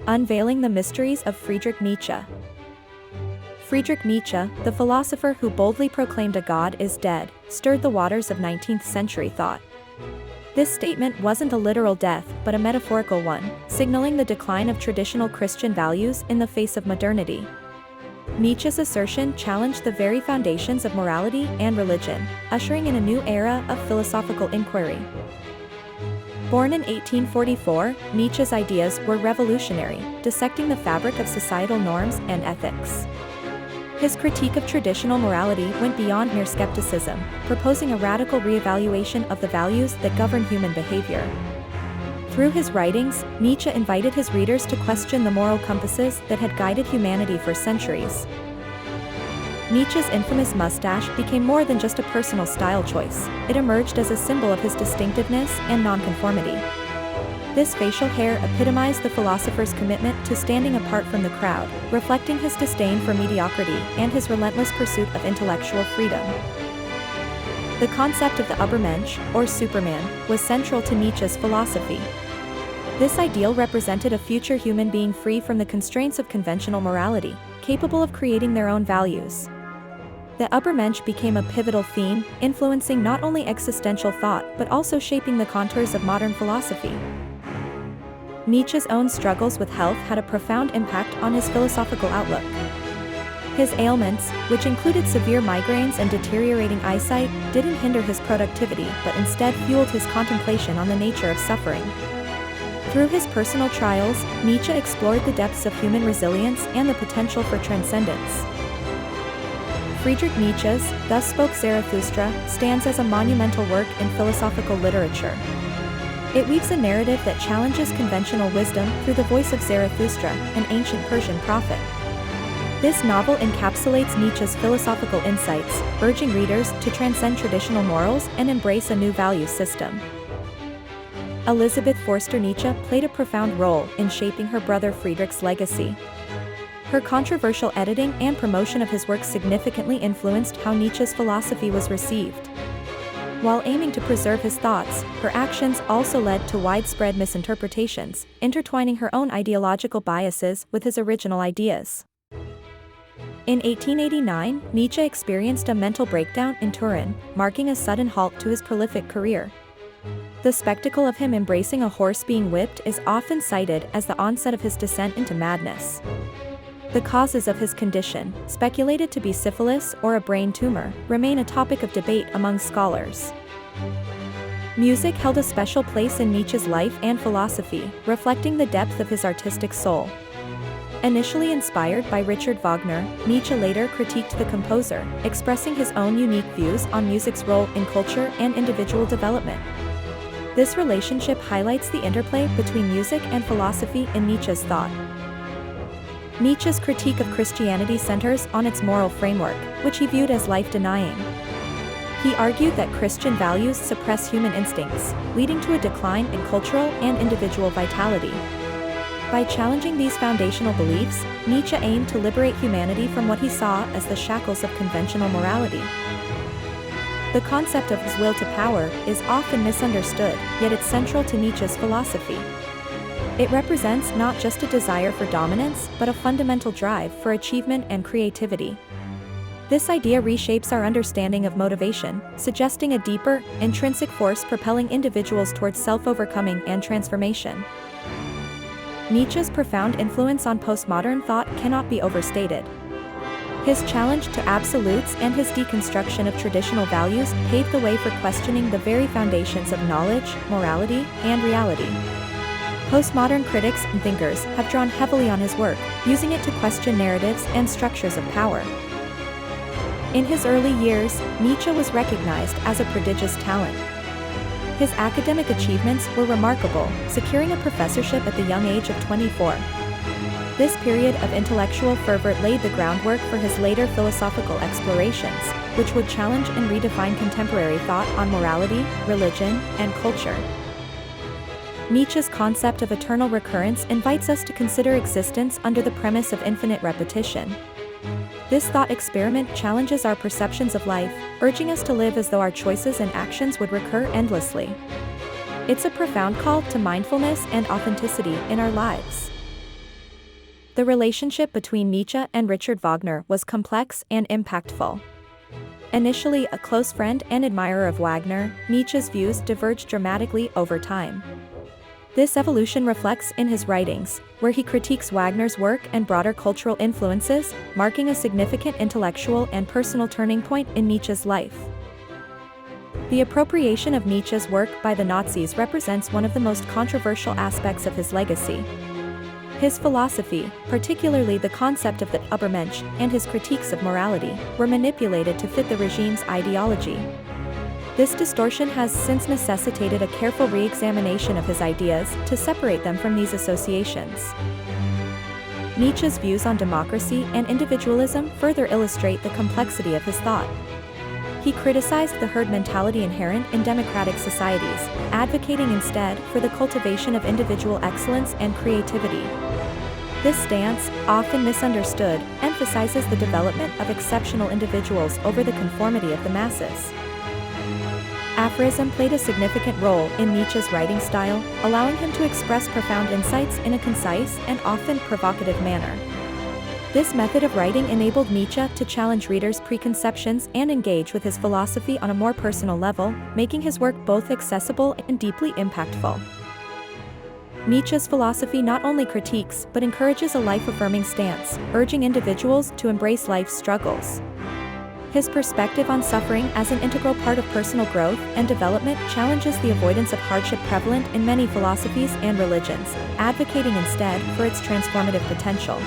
Unveiling the Mysteries of Friedrich Nietzsche. Friedrich Nietzsche, the philosopher who boldly proclaimed a God is dead, stirred the waters of 19th century thought. This statement wasn't a literal death, but a metaphorical one, signaling the decline of traditional Christian values in the face of modernity. Nietzsche's assertion challenged the very foundations of morality and religion, ushering in a new era of philosophical inquiry. Born in 1844, Nietzsche's ideas were revolutionary, dissecting the fabric of societal norms and ethics. His critique of traditional morality went beyond mere skepticism, proposing a radical re-evaluation of the values that govern human behavior. Through his writings, Nietzsche invited his readers to question the moral compasses that had guided humanity for centuries. Nietzsche's infamous mustache became more than just a personal style choice, it emerged as a symbol of his distinctiveness and nonconformity. This facial hair epitomized the philosopher's commitment to standing apart from the crowd, reflecting his disdain for mediocrity and his relentless pursuit of intellectual freedom. The concept of the Übermensch, or Superman, was central to Nietzsche's philosophy. This ideal represented a future human being free from the constraints of conventional morality, capable of creating their own values. The Übermensch became a pivotal theme, influencing not only existential thought but also shaping the contours of modern philosophy. Nietzsche's own struggles with health had a profound impact on his philosophical outlook. His ailments, which included severe migraines and deteriorating eyesight, didn't hinder his productivity but instead fueled his contemplation on the nature of suffering. Through his personal trials, Nietzsche explored the depths of human resilience and the potential for transcendence. Friedrich Nietzsche's Thus Spoke Zarathustra stands as a monumental work in philosophical literature. It weaves a narrative that challenges conventional wisdom through the voice of Zarathustra, an ancient Persian prophet. This novel encapsulates Nietzsche's philosophical insights, urging readers to transcend traditional morals and embrace a new value system. Elizabeth Forster Nietzsche played a profound role in shaping her brother Friedrich's legacy. Her controversial editing and promotion of his work significantly influenced how Nietzsche's philosophy was received. While aiming to preserve his thoughts, her actions also led to widespread misinterpretations, intertwining her own ideological biases with his original ideas. In 1889, Nietzsche experienced a mental breakdown in Turin, marking a sudden halt to his prolific career. The spectacle of him embracing a horse being whipped is often cited as the onset of his descent into madness. The causes of his condition, speculated to be syphilis or a brain tumor, remain a topic of debate among scholars. Music held a special place in Nietzsche's life and philosophy, reflecting the depth of his artistic soul. Initially inspired by Richard Wagner, Nietzsche later critiqued the composer, expressing his own unique views on music's role in culture and individual development. This relationship highlights the interplay between music and philosophy in Nietzsche's thought. Nietzsche's critique of Christianity centers on its moral framework, which he viewed as life-denying. He argued that Christian values suppress human instincts, leading to a decline in cultural and individual vitality. By challenging these foundational beliefs, Nietzsche aimed to liberate humanity from what he saw as the shackles of conventional morality. The concept of his will to power is often misunderstood, yet it's central to Nietzsche's philosophy. It represents not just a desire for dominance, but a fundamental drive for achievement and creativity. This idea reshapes our understanding of motivation, suggesting a deeper, intrinsic force propelling individuals towards self-overcoming and transformation. Nietzsche's profound influence on postmodern thought cannot be overstated. His challenge to absolutes and his deconstruction of traditional values paved the way for questioning the very foundations of knowledge, morality, and reality. Postmodern critics and thinkers have drawn heavily on his work, using it to question narratives and structures of power. In his early years, Nietzsche was recognized as a prodigious talent. His academic achievements were remarkable, securing a professorship at the young age of 24. This period of intellectual fervor laid the groundwork for his later philosophical explorations, which would challenge and redefine contemporary thought on morality, religion, and culture. Nietzsche's concept of eternal recurrence invites us to consider existence under the premise of infinite repetition. This thought experiment challenges our perceptions of life, urging us to live as though our choices and actions would recur endlessly. It's a profound call to mindfulness and authenticity in our lives. The relationship between Nietzsche and Richard Wagner was complex and impactful. Initially a close friend and admirer of Wagner, Nietzsche's views diverged dramatically over time. This evolution reflects in his writings, where he critiques Wagner's work and broader cultural influences, marking a significant intellectual and personal turning point in Nietzsche's life. The appropriation of Nietzsche's work by the Nazis represents one of the most controversial aspects of his legacy. His philosophy, particularly the concept of the Übermensch and his critiques of morality, were manipulated to fit the regime's ideology. This distortion has since necessitated a careful re-examination of his ideas to separate them from these associations. Nietzsche's views on democracy and individualism further illustrate the complexity of his thought. He criticized the herd mentality inherent in democratic societies, advocating instead for the cultivation of individual excellence and creativity. This stance, often misunderstood, emphasizes the development of exceptional individuals over the conformity of the masses. Aphorism played a significant role in Nietzsche's writing style, allowing him to express profound insights in a concise and often provocative manner. This method of writing enabled Nietzsche to challenge readers' preconceptions and engage with his philosophy on a more personal level, making his work both accessible and deeply impactful. Nietzsche's philosophy not only critiques but encourages a life-affirming stance, urging individuals to embrace life's struggles. His perspective on suffering as an integral part of personal growth and development challenges the avoidance of hardship prevalent in many philosophies and religions, advocating instead for its transformative potential.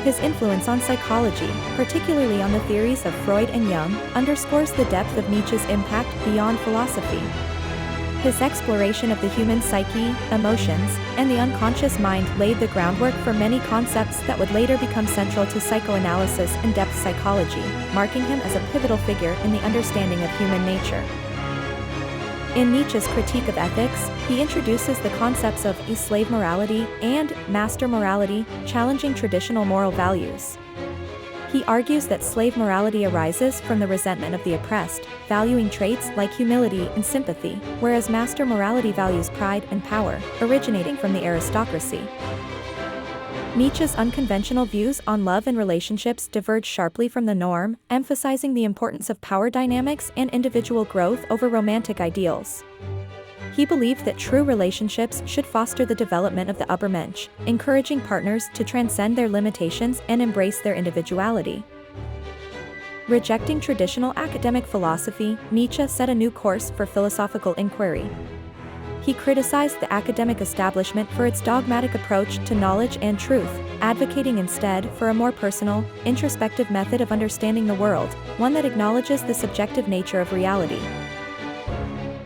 His influence on psychology, particularly on the theories of Freud and Jung, underscores the depth of Nietzsche's impact beyond philosophy. His exploration of the human psyche, emotions, and the unconscious mind laid the groundwork for many concepts that would later become central to psychoanalysis and depth psychology, marking him as a pivotal figure in the understanding of human nature. In Nietzsche's critique of ethics, he introduces the concepts of slave morality and master morality, challenging traditional moral values. He argues that slave morality arises from the resentment of the oppressed, valuing traits like humility and sympathy, whereas master morality values pride and power, originating from the aristocracy. Nietzsche's unconventional views on love and relationships diverge sharply from the norm, emphasizing the importance of power dynamics and individual growth over romantic ideals. He believed that true relationships should foster the development of the Übermensch, encouraging partners to transcend their limitations and embrace their individuality. Rejecting traditional academic philosophy, Nietzsche set a new course for philosophical inquiry. He criticized the academic establishment for its dogmatic approach to knowledge and truth, advocating instead for a more personal, introspective method of understanding the world, one that acknowledges the subjective nature of reality.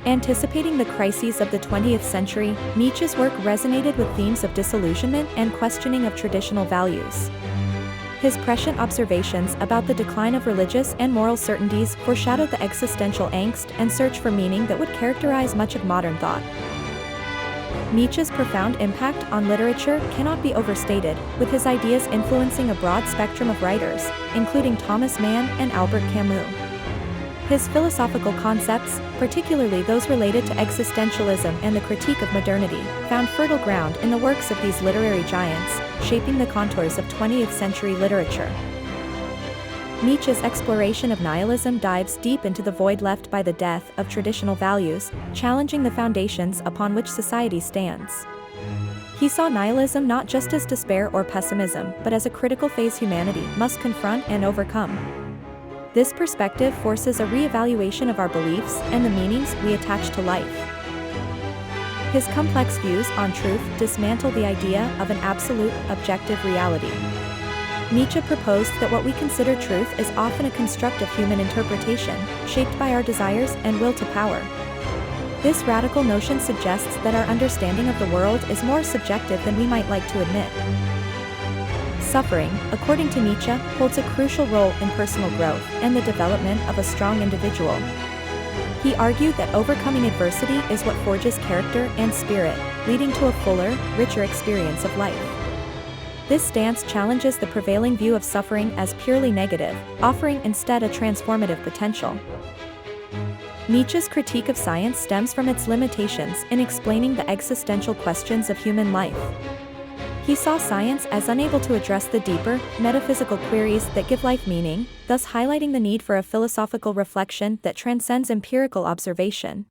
Anticipating the crises of the 20th century, Nietzsche's work resonated with themes of disillusionment and questioning of traditional values. His prescient observations about the decline of religious and moral certainties foreshadowed the existential angst and search for meaning that would characterize much of modern thought. Nietzsche's profound impact on literature cannot be overstated, with his ideas influencing a broad spectrum of writers, including Thomas Mann and Albert Camus. His philosophical concepts, particularly those related to existentialism and the critique of modernity, found fertile ground in the works of these literary giants, shaping the contours of 20th century literature. Nietzsche's exploration of nihilism dives deep into the void left by the death of traditional values, challenging the foundations upon which society stands. He saw nihilism not just as despair or pessimism, but as a critical phase humanity must confront and overcome. This perspective forces a re-evaluation of our beliefs and the meanings we attach to life. His complex views on truth dismantle the idea of an absolute, objective reality. Nietzsche proposed that what we consider truth is often a construct of human interpretation, shaped by our desires and will to power. This radical notion suggests that our understanding of the world is more subjective than we might like to admit. Suffering, according to Nietzsche, holds a crucial role in personal growth and the development of a strong individual. He argued that overcoming adversity is what forges character and spirit, leading to a fuller, richer experience of life. This stance challenges the prevailing view of suffering as purely negative, offering instead a transformative potential. Nietzsche's critique of science stems from its limitations in explaining the existential questions of human life. He saw science as unable to address the deeper, metaphysical queries that give life meaning, thus highlighting the need for a philosophical reflection that transcends empirical observation.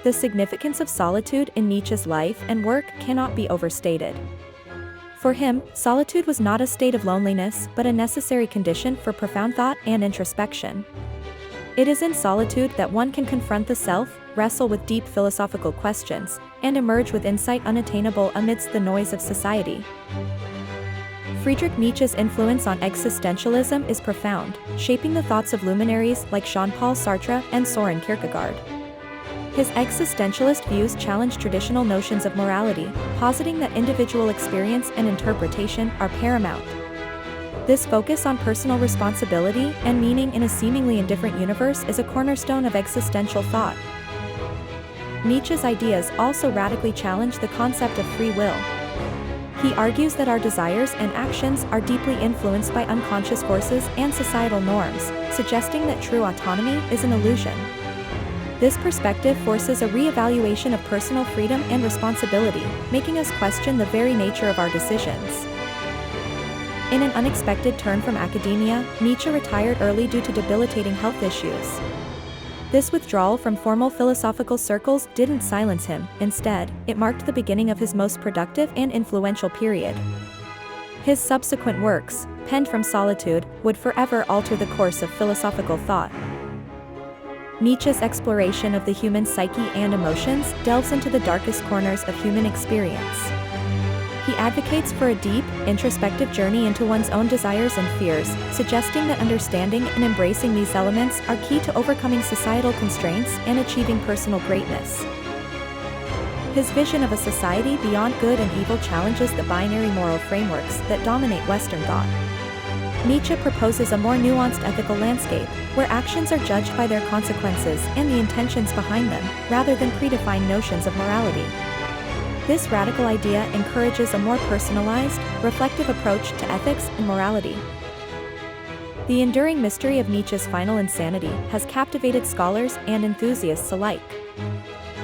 The significance of solitude in Nietzsche's life and work cannot be overstated. For him, solitude was not a state of loneliness but a necessary condition for profound thought and introspection. It is in solitude that one can confront the self, wrestle with deep philosophical questions, and emerge with insight unattainable amidst the noise of society. Friedrich Nietzsche's influence on existentialism is profound, shaping the thoughts of luminaries like Jean-Paul Sartre and Soren Kierkegaard. His existentialist views challenge traditional notions of morality, positing that individual experience and interpretation are paramount. This focus on personal responsibility and meaning in a seemingly indifferent universe is a cornerstone of existential thought. Nietzsche's ideas also radically challenge the concept of free will. He argues that our desires and actions are deeply influenced by unconscious forces and societal norms, suggesting that true autonomy is an illusion. This perspective forces a re-evaluation of personal freedom and responsibility, making us question the very nature of our decisions. In an unexpected turn from academia, Nietzsche retired early due to debilitating health issues. This withdrawal from formal philosophical circles didn't silence him, instead, it marked the beginning of his most productive and influential period. His subsequent works, penned from solitude, would forever alter the course of philosophical thought. Nietzsche's exploration of the human psyche and emotions delves into the darkest corners of human experience. He advocates for a deep, introspective journey into one's own desires and fears, suggesting that understanding and embracing these elements are key to overcoming societal constraints and achieving personal greatness. His vision of a society beyond good and evil challenges the binary moral frameworks that dominate Western thought. Nietzsche proposes a more nuanced ethical landscape, where actions are judged by their consequences and the intentions behind them, rather than predefined notions of morality. This radical idea encourages a more personalized, reflective approach to ethics and morality. The enduring mystery of Nietzsche's final insanity has captivated scholars and enthusiasts alike.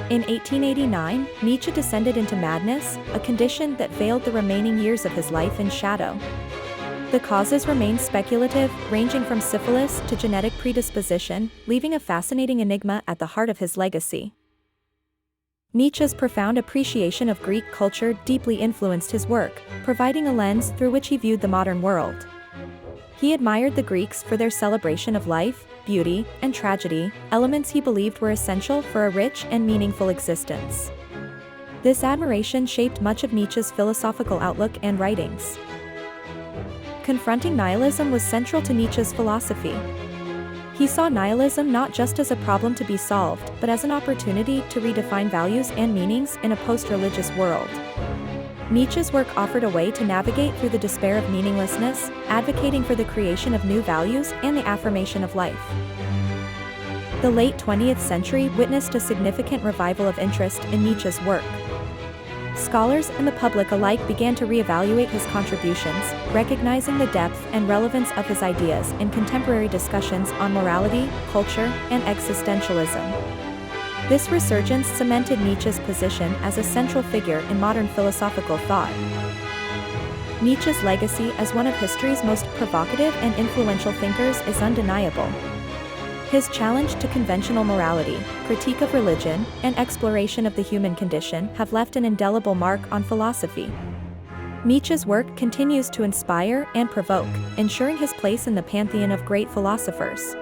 In 1889, Nietzsche descended into madness, a condition that veiled the remaining years of his life in shadow. The causes remain speculative, ranging from syphilis to genetic predisposition, leaving a fascinating enigma at the heart of his legacy. Nietzsche's profound appreciation of Greek culture deeply influenced his work, providing a lens through which he viewed the modern world. He admired the Greeks for their celebration of life, beauty, and tragedy, elements he believed were essential for a rich and meaningful existence. This admiration shaped much of Nietzsche's philosophical outlook and writings. Confronting nihilism was central to Nietzsche's philosophy. He saw nihilism not just as a problem to be solved, but as an opportunity to redefine values and meanings in a post-religious world. Nietzsche's work offered a way to navigate through the despair of meaninglessness, advocating for the creation of new values and the affirmation of life. The late 20th century witnessed a significant revival of interest in Nietzsche's work. Scholars and the public alike began to reevaluate his contributions, recognizing the depth and relevance of his ideas in contemporary discussions on morality, culture, and existentialism. This resurgence cemented Nietzsche's position as a central figure in modern philosophical thought. Nietzsche's legacy as one of history's most provocative and influential thinkers is undeniable. His challenge to conventional morality, critique of religion, and exploration of the human condition have left an indelible mark on philosophy. Nietzsche's work continues to inspire and provoke, ensuring his place in the pantheon of great philosophers.